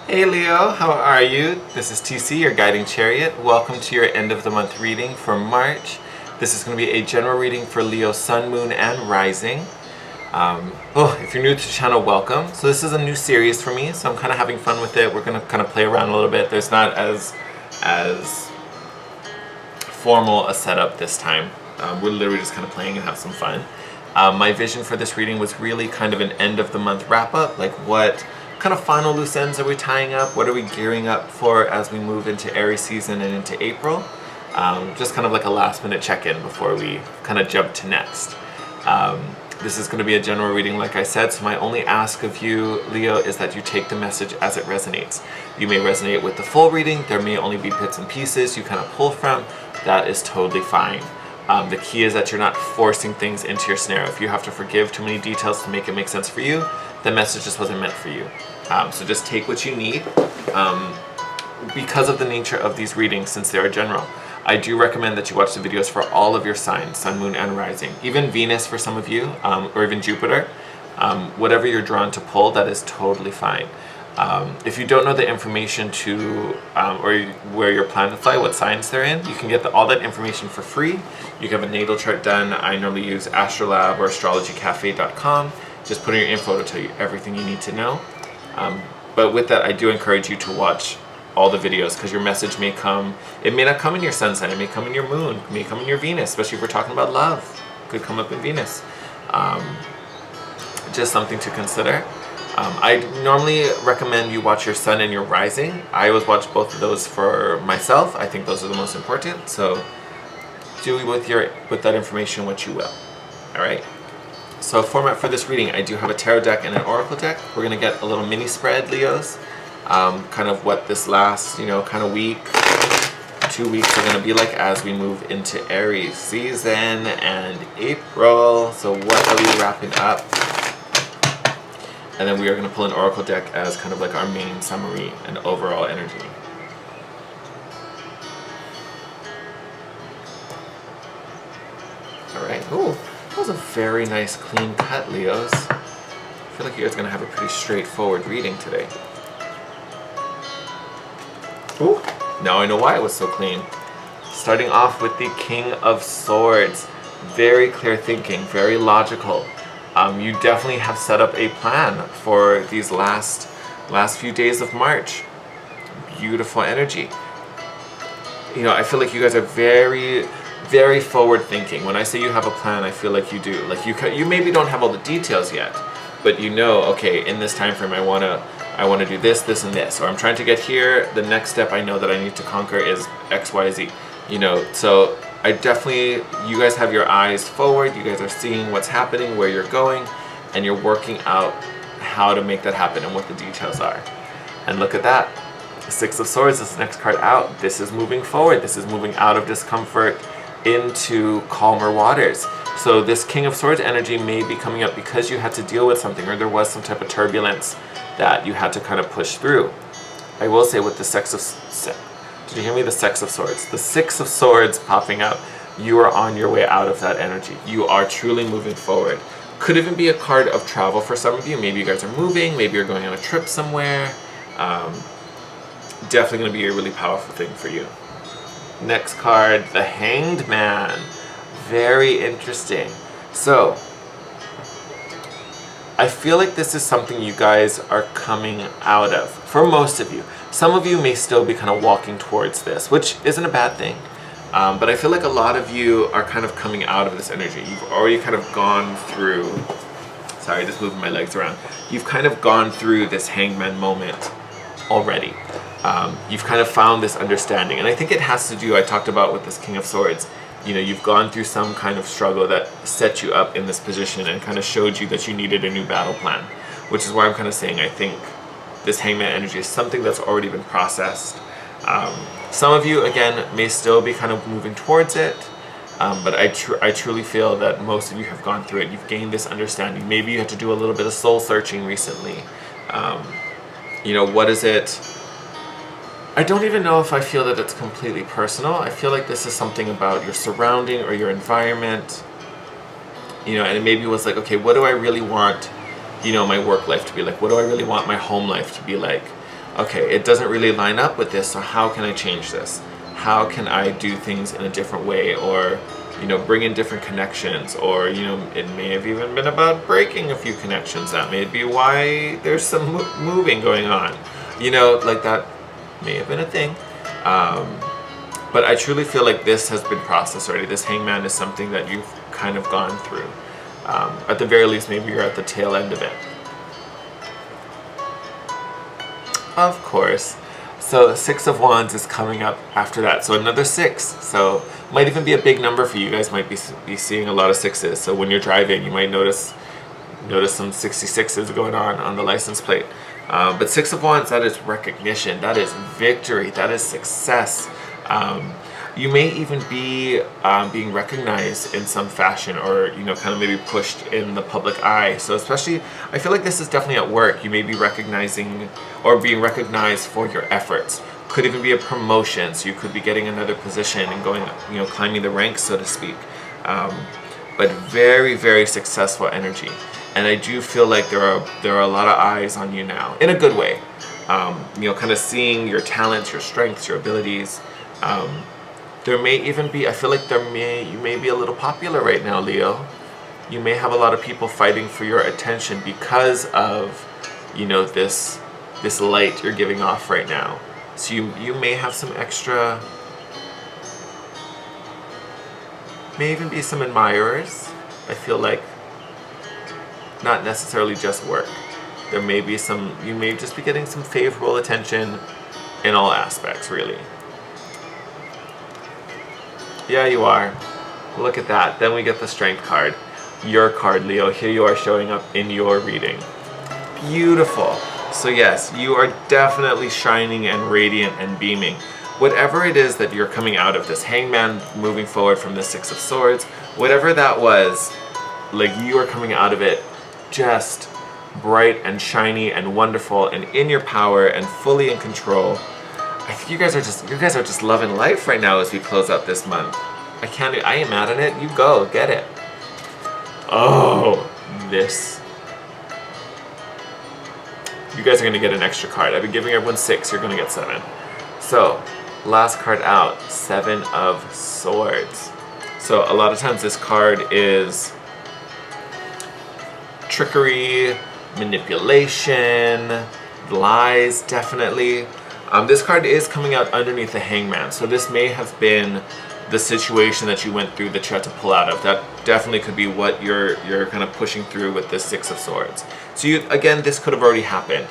Hey Leo, how are you? This is TC, your guiding chariot. Welcome to your end of the month reading for March. This is going to be a general reading for Leo, Sun, Moon, and Rising. If you're new to the channel, welcome. So this is a new series for me, so I'm kind of having fun with it. We're going to kind of play around a little bit. There's not as formal a setup this time. We're literally just kind of playing and have some fun. My vision for this reading was really kind of an end of the month wrap up, like what kind of final loose ends are we tying up? What are we gearing up for as we move into Aries season and into April? Just kind of like a last minute check-in before we kind of jump to next. This is going to be a general reading, like I said, so my only ask of you, Leo, is that you take the message as it resonates. You may resonate with the full reading. There may only be bits and pieces you kind of pull from. That is totally fine. The key is that you're not forcing things into your scenario. If you have to forgive too many details to make it make sense for you, the message just wasn't meant for you. So just take what you need. Because of the nature of these readings, since they are general, I do recommend that you watch the videos for all of your signs, Sun, Moon, and Rising. Even Venus for some of you, or even Jupiter. Whatever you're drawn to pull, that is totally fine. If you don't know the information to, or where your planets lie, what signs they're in, you can get all that information for free. You can have a natal chart done. I normally use Astrolab or astrologycafe.com. Just put in your info to tell you everything you need to know. But with that, I do encourage you to watch all the videos because your message may come, it may not come in your sun sign, it may come in your moon, it may come in your Venus, especially if we're talking about love. It could come up in Venus. Just something to consider. I normally recommend you watch your sun and your rising. I always watch both of those for myself. I think those are the most important. So do with that information what you will. All right. So format for this reading, I do have a tarot deck and an oracle deck. We're going to get a little mini spread, Leos. Kind of what this last, kind of week, 2 weeks are going to be like as we move into Aries season and April. So what are we wrapping up? And then we are going to pull an oracle deck as kind of like our main summary and overall energy. All right. Ooh. That was a very nice clean cut, Leos. I feel like you guys are going to have a pretty straightforward reading today. Ooh, now I know why it was so clean. Starting off with the King of Swords. Very clear thinking, very logical. You definitely have set up a plan for these last few days of March. Beautiful energy. I feel like you guys are very forward thinking. When I say you have a plan, I feel like you do. Like you maybe don't have all the details yet, but okay, in this time frame I want to do this, this, and this, or I'm trying to get here. The next step I know that I need to conquer is X, Y, Z. So I definitely, you guys have your eyes forward. You guys are seeing what's happening, where you're going, and you're working out how to make that happen and what the details are. And look at that. The Six of Swords is the next card out. This is moving forward. This is moving out of discomfort into calmer waters. So this King of Swords energy may be coming up because you had to deal with something, or there was some type of turbulence that you had to kind of push through. I will say with the did you hear me? The Six of Swords. The Six of Swords popping up. You are on your way out of that energy. You are truly moving forward. Could even be a card of travel for some of you. Maybe you guys are moving. Maybe you're going on a trip somewhere. Definitely going to be a really powerful thing for you. Next card, the Hanged Man. Very interesting. So, I feel like this is something you guys are coming out of. For most of you. Some of you may still be kind of walking towards this, which isn't a bad thing. But I feel like a lot of you are kind of coming out of this energy. You've already kind of gone through... Sorry, just moving my legs around. You've kind of gone through this hangman moment already. You've kind of found this understanding. And I think it has to do, I talked about with this King of Swords, you've gone through some kind of struggle that set you up in this position and kind of showed you that you needed a new battle plan. Which is why I'm kind of saying I think this hangman energy is something that's already been processed. Some of you, again, may still be kind of moving towards it. But I truly feel that most of you have gone through it. You've gained this understanding. Maybe you had to do a little bit of soul searching recently. What is it? I don't even know if I feel that it's completely personal. I feel like this is something about your surrounding or your environment. And it maybe was like, okay, what do I really want, my work life to be like? What do I really want my home life to be like? okay, it doesn't really line up with this, so how can I change this? How can I do things in a different way, or bring in different connections, or it may have even been about breaking a few connections. That may be why there's some moving going on. Like that may have been a thing. But I truly feel like this has been processed already. This hangman is something that you've kind of gone through. At the very least, maybe you're at the tail end of it. Of course. So 6 of Wands is coming up after that. So another 6. So might even be a big number for you. You guys might be seeing a lot of 6s. So when you're driving, you might notice some 66s going on the license plate. But 6 of Wands, that is recognition. That is victory. That is success. You may even be being recognized in some fashion, or kind of maybe pushed in the public eye. So especially, I feel like this is definitely at work. You may be recognizing or being recognized for your efforts. Could even be a promotion, so you could be getting another position and going, climbing the ranks, so to speak. But very, very successful energy. And I do feel like there are a lot of eyes on you now, in a good way. Kind of seeing your talents, your strengths, your abilities. There may even be, I feel like you may be a little popular right now, Leo. You may have a lot of people fighting for your attention because of, this light you're giving off right now. So you may have some extra, may even be some admirers. I feel like not necessarily just work. There may be you may just be getting some favorable attention in all aspects, really. Yeah, you are. Look at that. Then we get the Strength card. Your card, Leo. Here you are showing up in your reading. Beautiful. So yes, you are definitely shining and radiant and beaming. Whatever it is that you're coming out of, this hangman moving forward from the 6 of Swords, whatever that was, like, you are coming out of it just bright and shiny and wonderful and in your power and fully in control. I think you guys are just loving life right now as we close out this month. I ain't mad at it. You go, get it. Oh, this. You guys are gonna get an extra card. I've been giving everyone 6, you're gonna get 7. So, last card out, 7 of Swords. So a lot of times this card is trickery, manipulation, lies, definitely. This card is coming out underneath the Hangman, so this may have been the situation that you went through that you had to pull out of. That definitely could be what you're kind of pushing through with this 6 of Swords. So again, this could have already happened.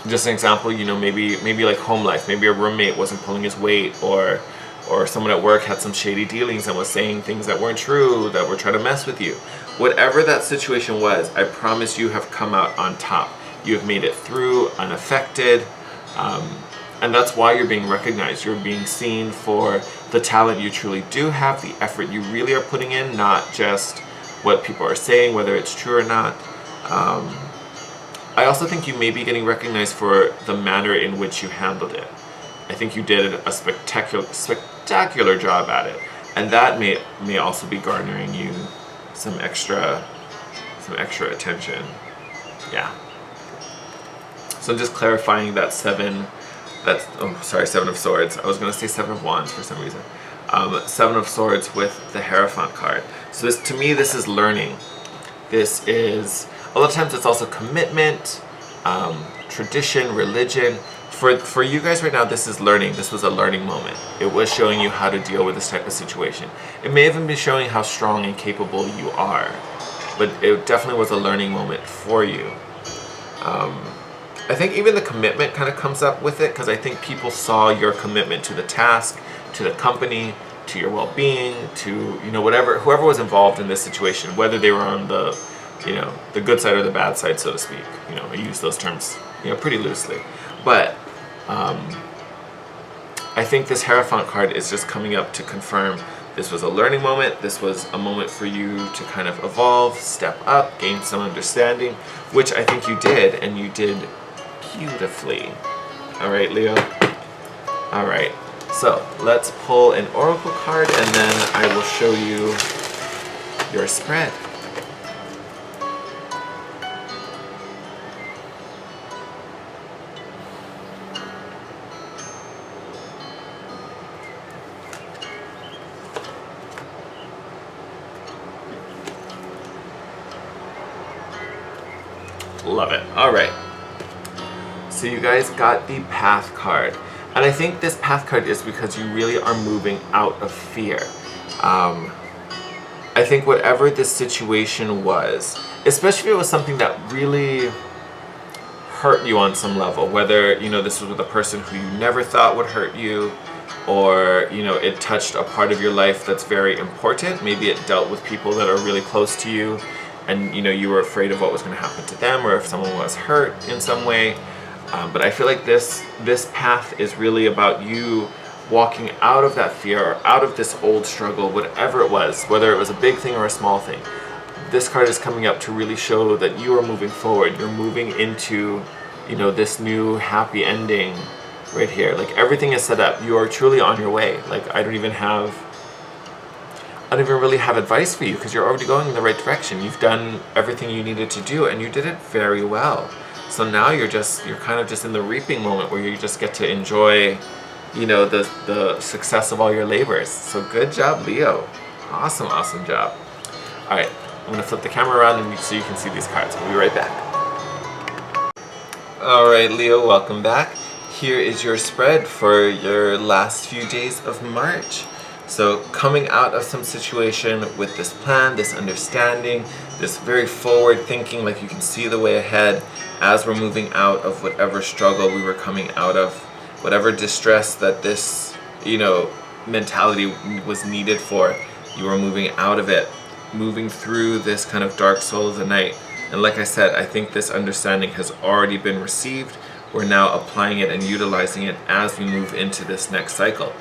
Just an example, maybe like home life. Maybe a roommate wasn't pulling his weight, or someone at work had some shady dealings and was saying things that weren't true, that were trying to mess with you. Whatever that situation was, I promise you have come out on top. You have made it through unaffected. And that's why you're being recognized. You're being seen for the talent you truly do have, the effort you really are putting in, not just what people are saying, whether it's true or not. I also think you may be getting recognized for the manner in which you handled it. I think you did a spectacular job at it, and that may also be garnering you some extra attention. Yeah. So I'm just clarifying that 7 of Swords. I was going to say 7 of Wands for some reason. 7 of Swords with the Hierophant card. So this, to me, this is learning. This is, a lot of times it's also commitment, tradition, religion. For you guys right now, this is learning. This was a learning moment. It was showing you how to deal with this type of situation. It may even be showing how strong and capable you are, but it definitely was a learning moment for you. I think even the commitment kind of comes up with it, because I think people saw your commitment to the task, to the company, to your well-being, to whoever was involved in this situation, whether they were on the good side or the bad side, so to speak. I use those terms pretty loosely, but I think this Hierophant card is just coming up to confirm this was a learning moment. This was a moment for you to kind of evolve, step up, gain some understanding, which I think you did, and you did beautifully. All right, Leo. All right, so let's pull an oracle card, and then I will show you your spread. Love it. All right. So you guys got the path card. And I think this path card is because you really are moving out of fear. I think whatever this situation was, especially if it was something that really hurt you on some level, whether, you know, this was with a person who you never thought would hurt you, or, you know, it touched a part of your life that's very important. Maybe it dealt with people that are really close to you, and, you know, you were afraid of what was going to happen to them, or if someone was hurt in some way. But I feel like this path is really about you walking out of that fear, or out of this old struggle, whatever it was, whether it was a big thing or a small thing. This card is coming up to really show that you are moving forward. You're moving into, you know, this new happy ending right here. Like, everything is set up. You are truly on your way. Like, I don't even really have advice for you, because you're already going in the right direction. You've done everything you needed to do, and you did it very well. So now you're kind of just in the reaping moment where you just get to enjoy, you know, the success of all your labors. So good job, Leo. Awesome, awesome job. All right, I'm gonna flip the camera around so you can see these cards. We'll be right back. All right, Leo, welcome back. Here is your spread for your last few days of March. So coming out of some situation with this plan, this understanding, this very forward thinking, like you can see the way ahead as we're moving out of whatever struggle we were coming out of, whatever distress that this, you know, mentality was needed for, you are moving out of it, moving through this kind of dark soul of the night. And like I said, I think this understanding has already been received. We're now applying it and utilizing it as we move into this next cycle.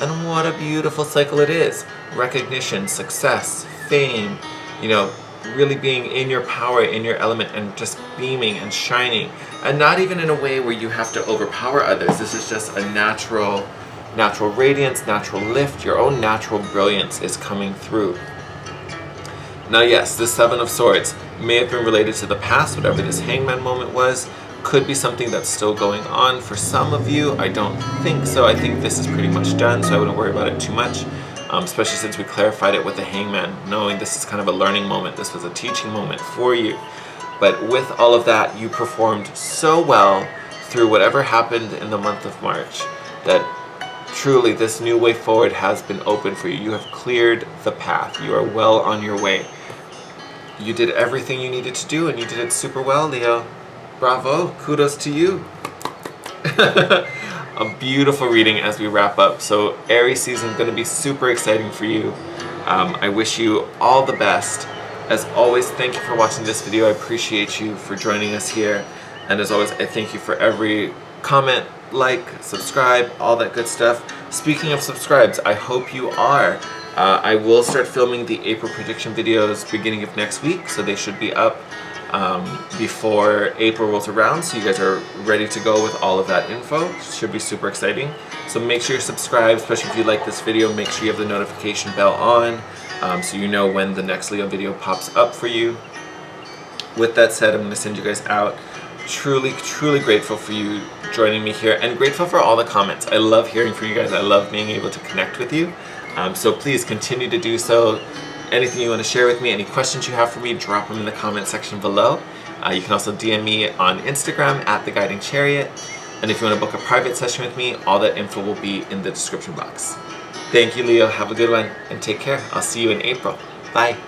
And what a beautiful cycle it is. Recognition, success, fame, you know, really being in your power, in your element, and just beaming and shining. And not even in a way where you have to overpower others. This is just a natural radiance, natural lift. Your own natural brilliance is coming through. Now yes, the Seven of Swords may have been related to the past, whatever this Hangman moment was. Could be something that's still going on for some of you. I don't think so. I think this is pretty much done, so I wouldn't worry about it too much. Especially since we clarified it with the Hangman, knowing this is kind of a learning moment. This was a teaching moment for you. But with all of that, you performed so well through whatever happened in the month of March that truly this new way forward has been open for you. You have cleared the path. You are well on your way. You did everything you needed to do, and you did it super well, Leo. Bravo, kudos to you. A beautiful reading as we wrap up. So Aries season is going to be super exciting for you. I wish you all the best. As always, thank you for watching this video. I appreciate you for joining us here. And as always, I thank you for every comment, like, subscribe, all that good stuff. Speaking of subscribes, I hope you are. I will start filming the April prediction videos beginning of next week, so they should be up before April rolls around, so you guys are ready to go with all of that info. Should be super exciting. So make sure you're subscribed, especially if you like this video. Make sure you have the notification bell on, so you know when the next Leo video pops up for you. With that said, I'm going to send you guys out. Truly, truly grateful for you joining me here, and grateful for all the comments. I love hearing from you guys. I love being able to connect with you. So please continue to do so. Anything you want to share with me, any questions you have for me, drop them in the comment section below. You can also DM me on Instagram at The Guiding Chariot. And if you want to book a private session with me, all that info will be in the description box. Thank you, Leo. Have a good one and take care. I'll see you in April. Bye.